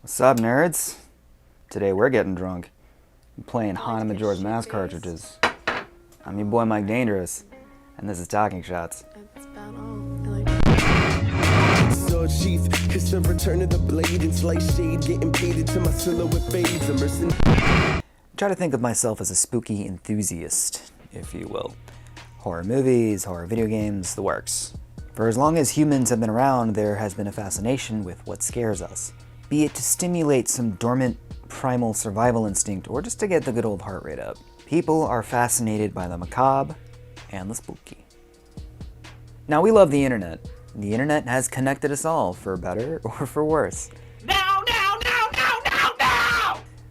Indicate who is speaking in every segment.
Speaker 1: What's up, nerds? Today we're getting drunk. I'm playing Hana Majora's Mask cartridges. I'm your boy Mike Dangerous, and this is Talking Shots.
Speaker 2: That's about all.
Speaker 3: Sword sheath, kiss the return of the blade and slice shade, getting paid until my silhouette fades. Immersing.
Speaker 1: I try to think of myself as a spooky enthusiast, if you will. Horror movies, horror video games, the works. For as long as humans have been around, there has been a fascination with what scares us. Be it to stimulate some dormant primal survival instinct or just to get the good old heart rate up. People are fascinated by the macabre and the spooky. Now, we love the internet. The internet has connected us all, for better or for worse.
Speaker 4: No!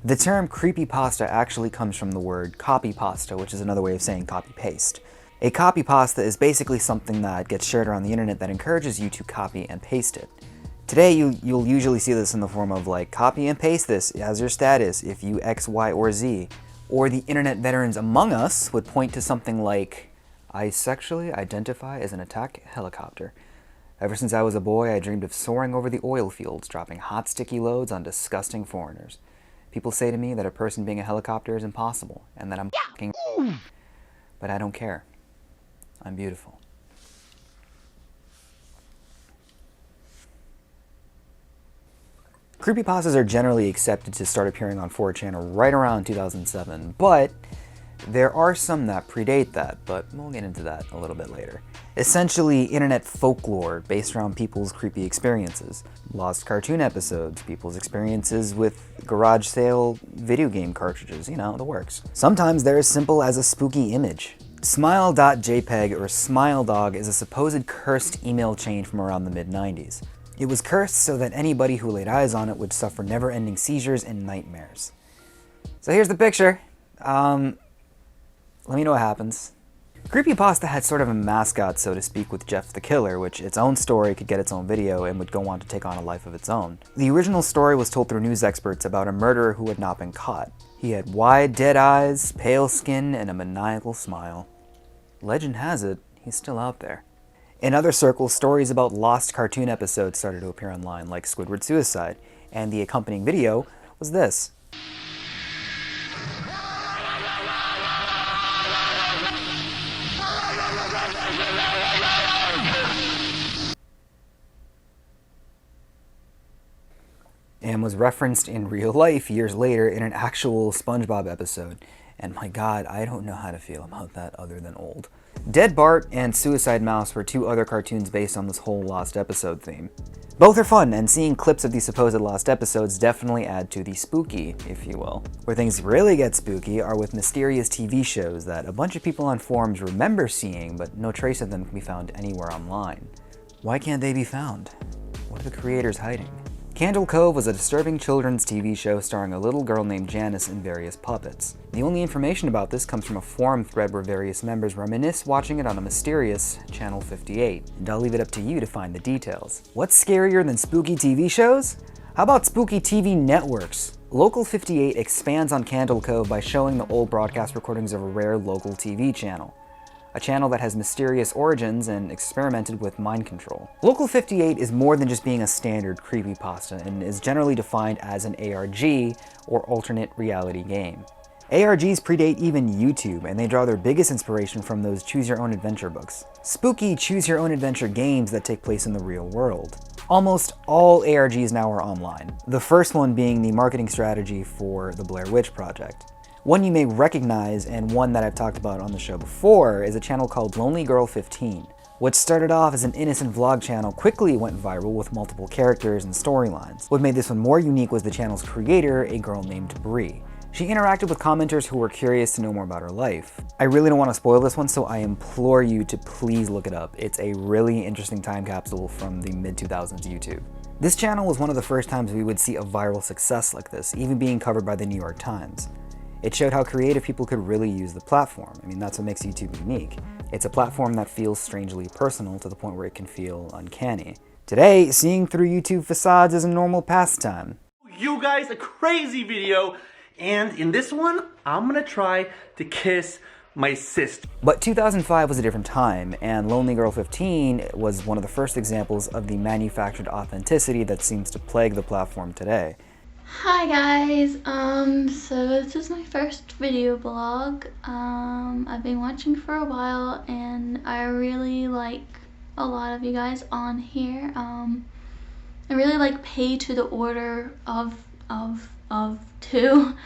Speaker 1: The term creepypasta actually comes from the word copypasta, which is another way of saying copy-paste. A copypasta is basically something that gets shared around the internet that encourages you to copy and paste it. Today, you'll usually see this in the form of like, copy and paste this as your status if you X, Y, or Z. Or the internet veterans among us would point to something like, I sexually identify as an attack helicopter. Ever since I was a boy, I dreamed of soaring over the oil fields, dropping hot, sticky loads on disgusting foreigners. People say to me that a person being a helicopter is impossible, and that I'm f***ing but I don't care. I'm beautiful. Creepypastas are generally accepted to start appearing on 4chan right around 2007, but there are some that predate that, but we'll get into that a little bit later. Essentially, internet folklore based around people's creepy experiences. Lost cartoon episodes, people's experiences with garage sale video game cartridges, you know, the works. Sometimes they're as simple as a spooky image. Smile.jpg or SmileDog is a supposed cursed email chain from around the mid-90s. It was cursed so that anybody who laid eyes on it would suffer never-ending seizures and nightmares. So here's the picture. Let me know what happens. Creepypasta had sort of a mascot, so to speak, with Jeff the Killer, which its own story could get its own video and would go on to take on a life of its own. The original story was told through news experts about a murderer who had not been caught. He had wide, dead eyes, pale skin, and a maniacal smile. Legend has it, he's still out there. In other circles, stories about lost cartoon episodes started to appear online, like Squidward Suicide, and the accompanying video was this. And was referenced in real life years later in an actual SpongeBob episode. And my god, I don't know how to feel about that other than old. Dead Bart and Suicide Mouse were two other cartoons based on this whole lost episode theme. Both are fun, and seeing clips of these supposed lost episodes definitely add to the spooky, if you will. Where things really get spooky are with mysterious TV shows that a bunch of people on forums remember seeing, but no trace of them can be found anywhere online. Why can't they be found? What are the creators hiding? Candle Cove was a disturbing children's TV show starring a little girl named Janice and various puppets. The only information about this comes from a forum thread where various members reminisce watching it on a mysterious Channel 58, and I'll leave it up to you to find the details. What's scarier than spooky TV shows? How about spooky TV networks? Local 58 expands on Candle Cove by showing the old broadcast recordings of a rare local TV channel. A channel that has mysterious origins and experimented with mind control. Local 58 is more than just being a standard creepypasta and is generally defined as an ARG, or alternate reality game. ARGs predate even YouTube, and they draw their biggest inspiration from those choose-your-own-adventure books. Spooky choose-your-own-adventure games that take place in the real world. Almost all ARGs now are online, the first one being the marketing strategy for the Blair Witch Project. One you may recognize, and one that I've talked about on the show before, is a channel called Lonely Girl 15. What started off as an innocent vlog channel quickly went viral with multiple characters and storylines. What made this one more unique was the channel's creator, a girl named Bree. She interacted with commenters who were curious to know more about her life. I really don't want to spoil this one, so I implore you to please look it up. It's a really interesting time capsule from the mid-2000s YouTube. This channel was one of the first times we would see a viral success like this, even being covered by the New York Times. It showed how creative people could really use the platform. I mean, that's what makes YouTube unique. It's a platform that feels strangely personal to the point where it can feel uncanny. Today, seeing through YouTube facades is a normal pastime.
Speaker 4: You guys, a crazy video, and in this one, I'm gonna try to kiss my sister.
Speaker 1: But 2005 was a different time, and Lonely Girl 15 was one of the first examples of the manufactured authenticity that seems to plague the platform today.
Speaker 2: Hi guys, so this is my first video blog. I've been watching for a while and I really like a lot of you guys on here. I really like pay to the order of two.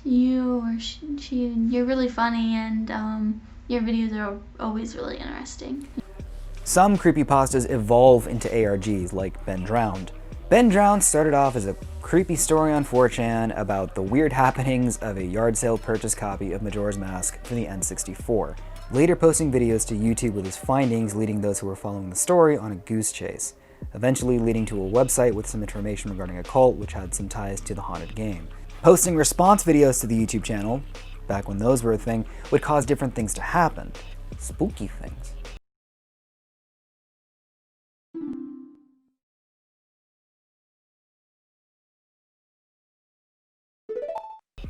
Speaker 2: You're really funny and your videos are always really interesting.
Speaker 1: Some creepypastas evolve into ARGs, like Ben Drowned. Ben Drowned started off as a creepy story on 4chan about the weird happenings of a yard sale purchase copy of Majora's Mask for the N64, later posting videos to YouTube with his findings, leading those who were following the story on a goose chase, eventually leading to a website with some information regarding a cult which had some ties to the haunted game. Posting response videos to the YouTube channel, back when those were a thing, would cause different things to happen. Spooky things.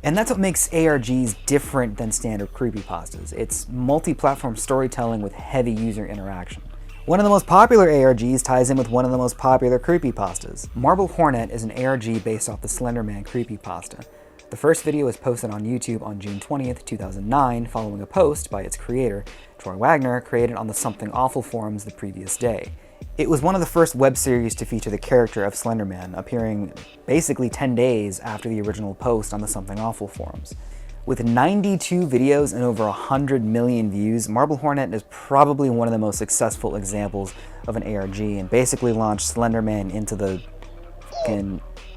Speaker 1: And that's what makes ARGs different than standard creepypastas. It's multi-platform storytelling with heavy user interaction. One of the most popular ARGs ties in with one of the most popular creepypastas. Marble Hornet is an ARG based off the Slender Man creepypasta. The first video was posted on YouTube on June 20th, 2009, following a post by its creator, Troy Wagner, created on the Something Awful forums the previous day. It was one of the first web series to feature the character of Slender Man, appearing basically 10 days after the original post on the Something Awful forums. With 92 videos and over 100 million views, Marble Hornet is probably one of the most successful examples of an ARG and basically launched Slender Man into the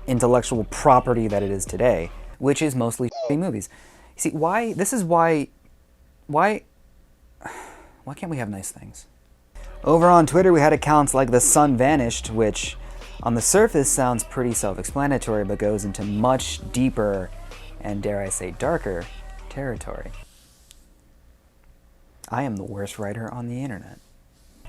Speaker 1: intellectual property that it is today, which is mostly movies. You see, why can't we have nice things? Over on Twitter, we had accounts like The Sun Vanished, which on the surface sounds pretty self-explanatory, but goes into much deeper and, dare I say, darker territory. I am the worst writer on the internet.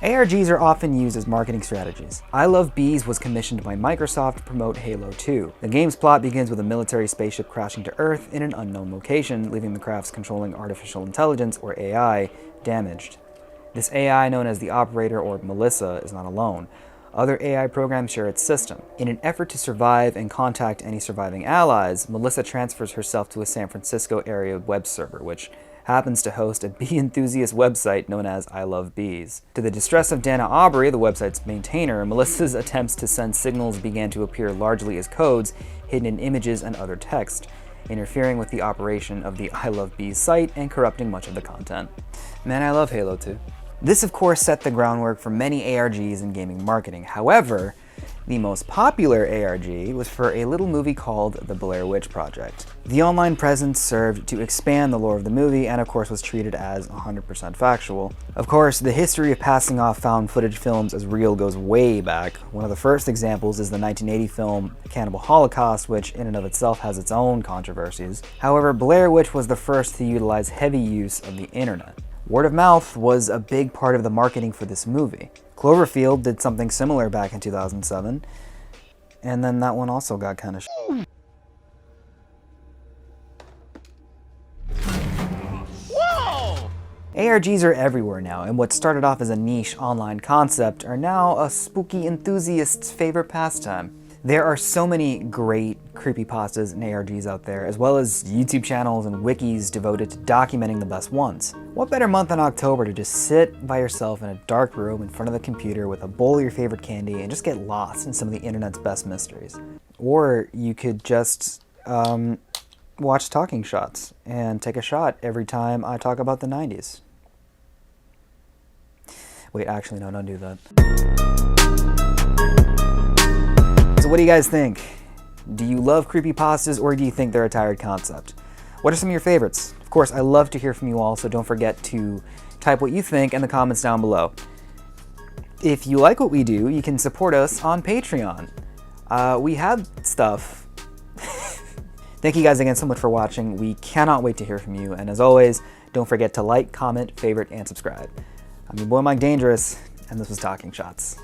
Speaker 1: ARGs are often used as marketing strategies. I Love Bees was commissioned by Microsoft to promote Halo 2. The game's plot begins with a military spaceship crashing to Earth in an unknown location, leaving the craft's controlling artificial intelligence, or AI, damaged. This AI, known as the Operator or Melissa, is not alone. Other AI programs share its system. In an effort to survive and contact any surviving allies, Melissa transfers herself to a San Francisco area web server, which happens to host a bee enthusiast website known as I Love Bees. To the distress of Dana Aubrey, the website's maintainer, Melissa's attempts to send signals began to appear largely as codes hidden in images and other text, interfering with the operation of the I Love Bees site and corrupting much of the content. Man, I love Halo 2. This, of course, set the groundwork for many ARGs in gaming marketing. However, the most popular ARG was for a little movie called The Blair Witch Project. The online presence served to expand the lore of the movie and, of course, was treated as 100% factual. Of course, the history of passing off found footage films as real goes way back. One of the first examples is the 1980 film Cannibal Holocaust, which in and of itself has its own controversies. However, Blair Witch was the first to utilize heavy use of the internet. Word of mouth was a big part of the marketing for this movie. Cloverfield did something similar back in 2007, and then that one also got kind of Whoa! ARGs are everywhere now, and what started off as a niche online concept are now a spooky enthusiast's favorite pastime. There are so many great creepypastas and ARGs out there, as well as YouTube channels and wikis devoted to documenting the best ones. What better month than October to just sit by yourself in a dark room in front of the computer with a bowl of your favorite candy and just get lost in some of the internet's best mysteries. Or you could just watch Talking Shots and take a shot every time I talk about the 90s. Wait, actually, no, don't do that. So what do you guys think? Do you love creepypastas, or do you think they're a tired concept? What are some of your favorites? Of course, I love to hear from you all, so don't forget to type what you think in the comments down below. If you like what we do, you can support us on Patreon. We have stuff. Thank you guys again so much for watching. We cannot wait to hear from you, and as always, don't forget to like, comment, favorite, and subscribe. I'm your boy Mike Dangerous, and this was Talking Shots.